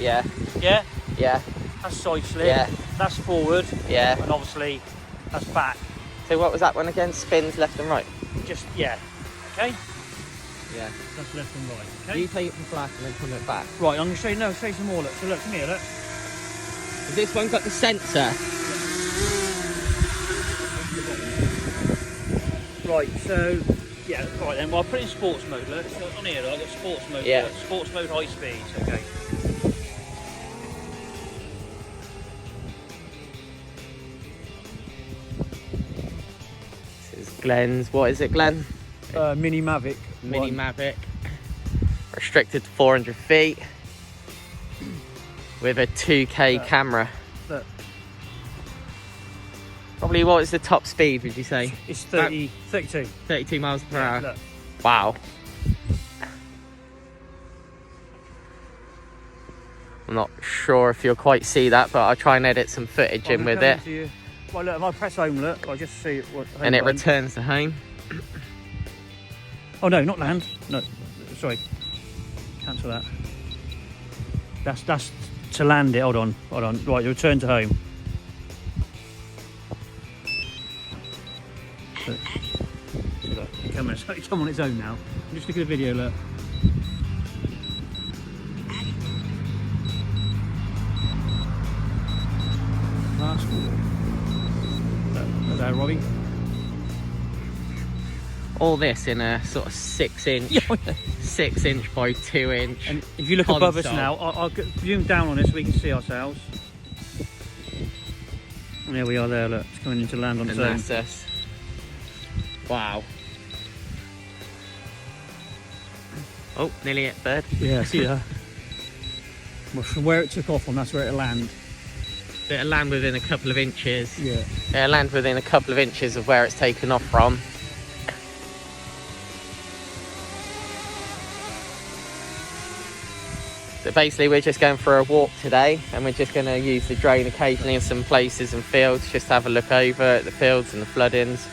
Yeah. Yeah? Yeah. That's side slip. Yeah. That's forward. Yeah. And obviously, that's back. So what was that one again? Spins left and right. Just, yeah. Okay? Yeah. That's left and right. Okay? You take it from flat and then come it back. Right, I'm going to show you, show you some more. Look, so look, come here, look. Has this one got the sensor? Right, so, yeah, right then. Well, I'll put it in sports mode, look. So on here, I've got sports mode. Yeah. Look. Sports mode, high speed, okay. This is Glenn's, what is it, Glenn? Mini Mavic. Mini 1. Mavic. Restricted to 400 feet. With a 2K camera. Look. Probably what is the top speed, would you say? It's 32. 32 miles per Yeah, hour. look. Wow. I'm not sure if you'll quite see that, but I'll try and edit some footage in with it. Well, look, if I press home, look, I'll just see what. And it returns to home. Oh no, not land. No, sorry. Cancel that. That's to land it. Hold on. Right, return to home. Look. See, look, the camera's come on its own now. Just look at the video, look. Fast. Look there, Robbie. All this in a sort of 6 inch by 2 inch. And if you look console. above us now, I'll zoom down on this so we can see ourselves. And there we are there, look, it's coming into land on its And own. that's us. Wow. Oh, nearly hit bird. Yeah, see that? Well, from where it took off from, that's where it landed. It'll land within a couple of inches. Yeah. It'll land within a couple of inches of where it's taken off from. So basically we're just going for a walk today, and we're just going to use the drone occasionally in some places and fields, just to have a look over at the fields and the floodings.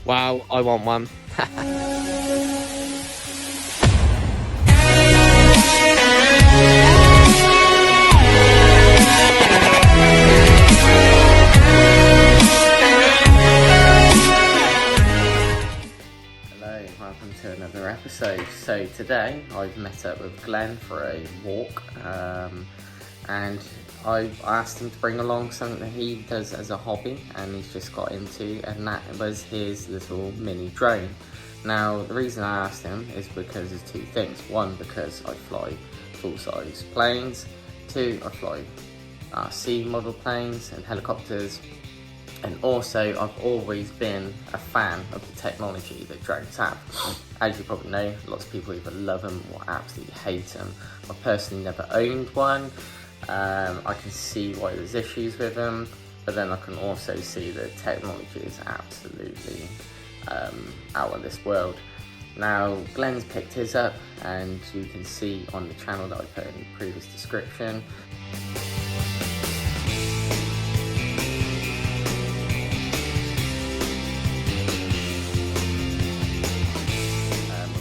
Wow, I want one. Welcome to another episode. So today I've met up with Glenn for a walk, and I've asked him to bring along something that he does as a hobby and he's just got into, and that was his little mini drone. Now the reason I asked him is because there's two things. One, because I fly full-size planes. Two, I fly RC model planes and helicopters. And also, I've always been a fan of the technology that drones have. As you probably know, lots of people either love them or absolutely hate them. I personally never owned one. I can see why there's issues with them, but then I can also see that technology is absolutely out of this world. Now, Glenn's picked his up, and you can see on the channel that I put in the previous description.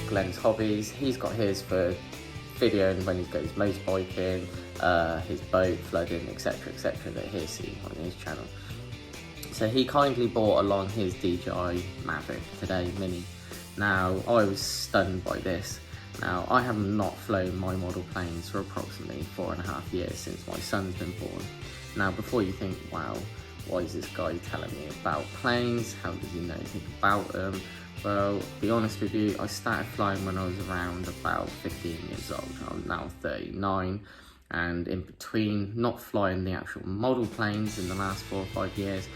Glenn's hobbies. He's got his for videoing when he goes motorbiking, his boat, flooding, etc, that he'll see on his channel. So he kindly brought along his DJI Mavic today Mini. Now I was stunned by this. Now I have not flown my model planes for approximately 4.5 years since my son's been born. Now before you think, wow, why is this guy telling me about planes? How does he know anything about them? Well, to be honest with you, I started flying when I was around about 15 years old. I'm now 39, and in between not flying the actual model planes in the last 4 or 5 years,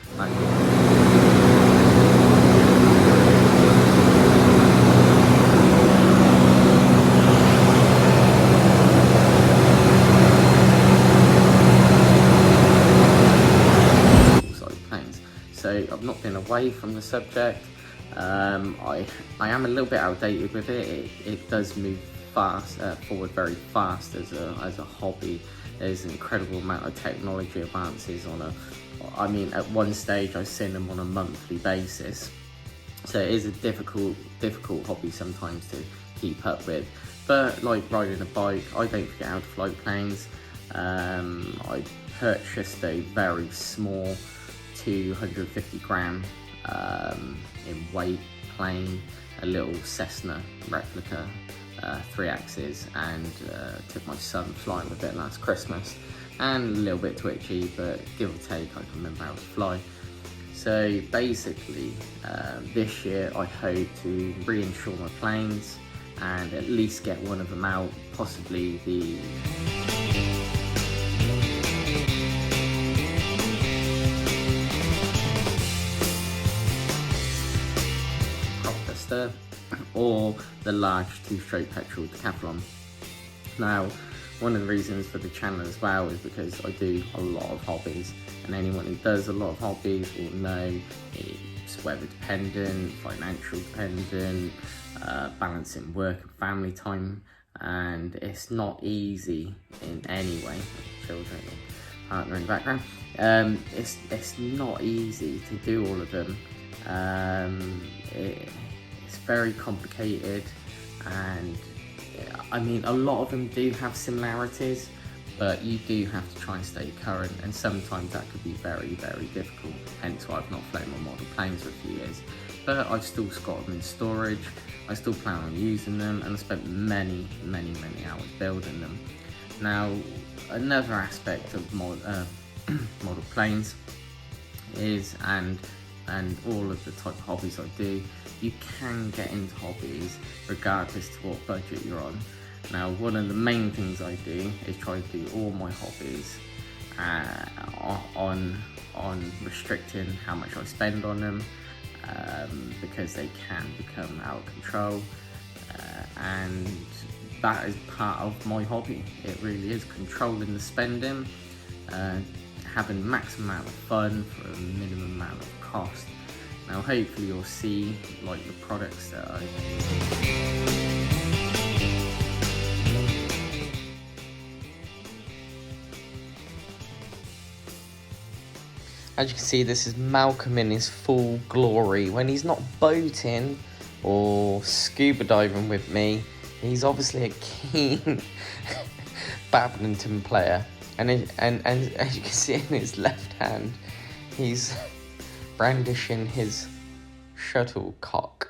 so I've not been away from the subject. I am a little bit outdated with it. It does move fast, forward very fast as a hobby. There's an incredible amount of technology advances on at one stage I've seen them on a monthly basis. So it is a difficult hobby sometimes to keep up with. But like riding a bike, I don't forget how to fly planes. I purchased a very small 250 gram in weight plane, a little Cessna replica, 3 axes, and took my son flying with it last Christmas. And a little bit twitchy, but give or take, I can remember how to fly. So basically, this year I hope to reinsure my planes and at least get one of them out, possibly the Propster or the large 2-stroke petrol Decathlon. Now, one of the reasons for the channel as well is because I do a lot of hobbies, and anyone who does a lot of hobbies will know it's weather dependent, financial dependent, balancing work and family time, and it's not easy in any way. Children and partner in the background. It's not easy to do all of them. It's very complicated, and I mean, a lot of them do have similarities, but you do have to try and stay current, and sometimes that could be very, very difficult. Hence why I've not flown my model planes for a few years. But I've still got them in storage, I still plan on using them, and I spent many hours building them. Now, another aspect of model planes is, and all of the type of hobbies I do, you can get into hobbies regardless to what budget you're on. Now, one of the main things I do is try to do all my hobbies on restricting how much I spend on them, because they can become out of control, and that is part of my hobby. It really is controlling the spending, having maximum amount of fun for a minimum amount of cost. Now hopefully you'll see like the products that As you can see, this is Malcolm in his full glory. When he's not boating or scuba diving with me, he's obviously a keen badminton player. And as you can see in his left hand, he's brandishing his shuttlecock.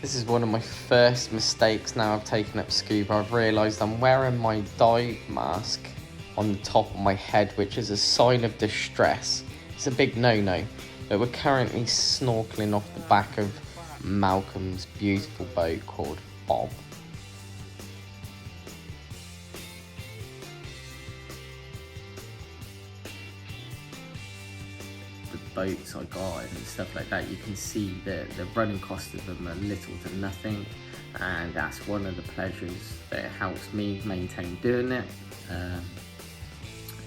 This is one of my first mistakes now I've taken up scuba. I've realised I'm wearing my dive mask on the top of my head, which is a sign of distress. It's a big no-no, but we're currently snorkeling off the back of Malcolm's beautiful boat called Bob. Boats I got and stuff like that, you can see the running cost of them are little to nothing, and that's one of the pleasures that it helps me maintain doing it.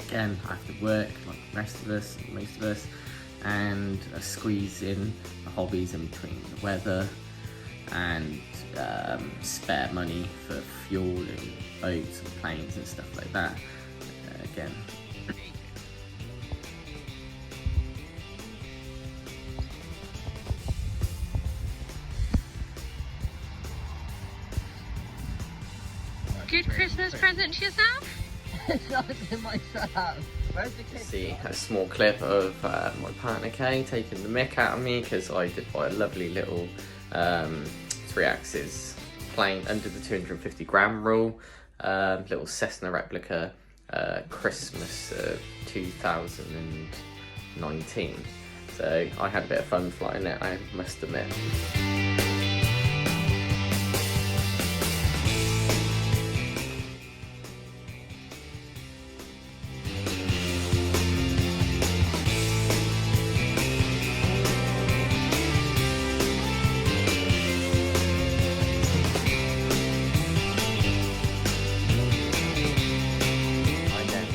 Again, I have to work like the rest of us, most of us, and I squeeze in the hobbies in between the weather and spare money for fuel and boats and planes and stuff like that. Again, good Christmas present to yourself? You see a small clip of my partner Kay taking the mick out of me because I did buy a lovely little 3-axis plane under the 250 gram rule, little Cessna replica, Christmas 2019. So I had a bit of fun flying it, I must admit.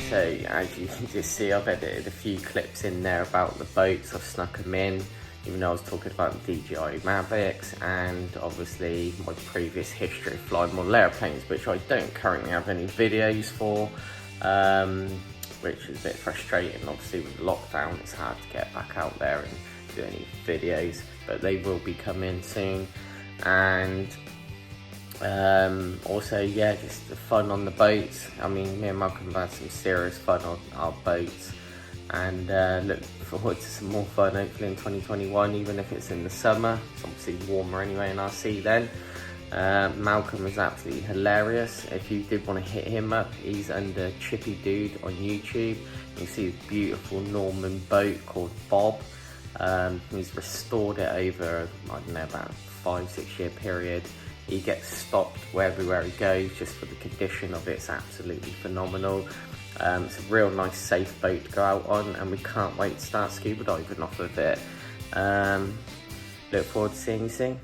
So as you can just see, I've edited a few clips in there about the boats. I've snuck them in, even though I was talking about the DJI Mavics and obviously my previous history of flying model airplanes, which I don't currently have any videos for, which is a bit frustrating. Obviously with lockdown, it's hard to get back out there and do any videos, but they will be coming soon. And also, yeah, just the fun on the boats. I mean, me and Malcolm have had some serious fun on our boats, and look forward to some more fun hopefully in 2021, even if it's in the summer. It's obviously warmer anyway in our sea then. Malcolm is absolutely hilarious. If you did want to hit him up, he's under Chippy Dude on YouTube. You can see his beautiful Norman boat called Bob. He's restored it over, I don't know, about 5-6 year period. He gets stopped everywhere he goes just for the condition of it. It's absolutely phenomenal. It's a real nice safe boat to go out on, and we can't wait to start scuba diving off of it. Look forward to seeing you soon.